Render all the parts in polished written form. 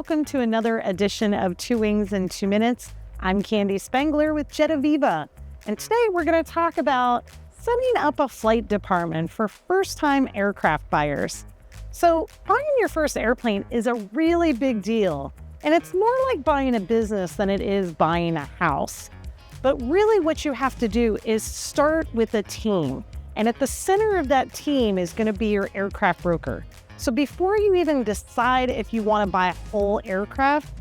welcome to another edition of 2 Wings in 2 Minutes. I'm Candy Spengler with Jet Aviva, and today we're going to talk about setting up a flight department for first-time aircraft buyers. So buying your first airplane is a really big deal, and it's more like buying a business than it is buying a house. But really what you have to do is start with a team, and at the center of that team is going to be your aircraft broker. So before you even decide if you want to buy a whole aircraft,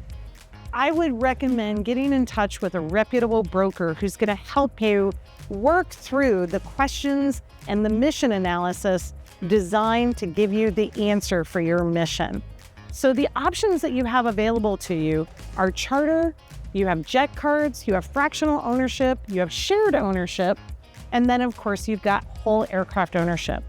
I would recommend getting in touch with a reputable broker who's going to help you work through the questions and the mission analysis designed to give you the answer for your mission. So the options that you have available to you are charter, you have jet cards, you have fractional ownership, you have shared ownership, and then of course you've got whole aircraft ownership.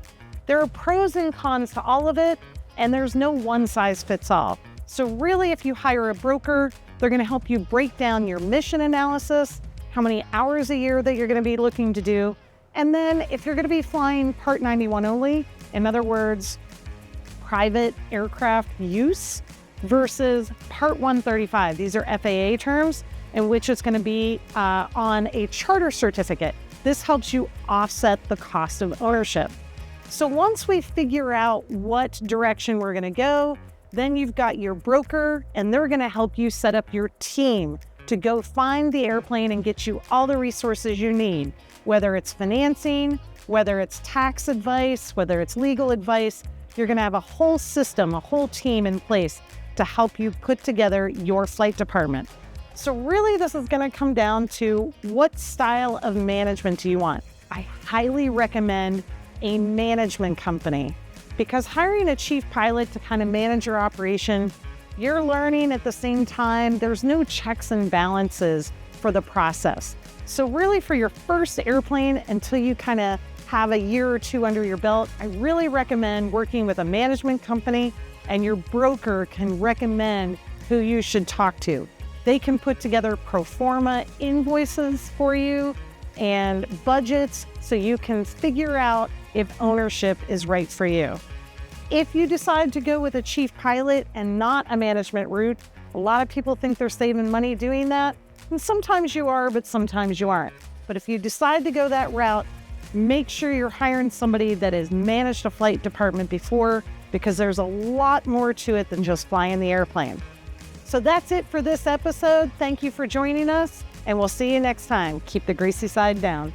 There are pros and cons to all of it, and there's no one size fits all. So really, if you hire a broker, they're going to help you break down your mission analysis, how many hours a year that you're going to be looking to do, and then if you're going to be flying Part 91 only, in other words, private aircraft use versus Part 135. These are FAA terms in which it's going to be on a charter certificate. This helps you offset the cost of ownership. So once we figure out what direction we're going to go, then you've got your broker, and they're going to help you set up your team to go find the airplane and get you all the resources you need, whether it's financing, whether it's tax advice, whether it's legal advice. You're going to have a whole system, a whole team in place to help you put together your flight department. So really, this is going to come down to what style of management do you want? I highly recommend a management company, because hiring a chief pilot to kind of manage your operation, you're learning at the same time. There's no checks and balances for the process. So really, for your first airplane, until you kind of have a year or two under your belt, I really recommend working with a management company, and your broker can recommend who you should talk to. They can put together pro forma invoices for you and budgets so you can figure out if ownership is right for you. If you decide to go with a chief pilot and not a management route, a lot of people think they're saving money doing that. And sometimes you are, but sometimes you aren't. But if you decide to go that route, make sure you're hiring somebody that has managed a flight department before, because there's a lot more to it than just flying the airplane. So that's it for this episode. Thank you for joining us, and we'll see you next time. Keep the greasy side down.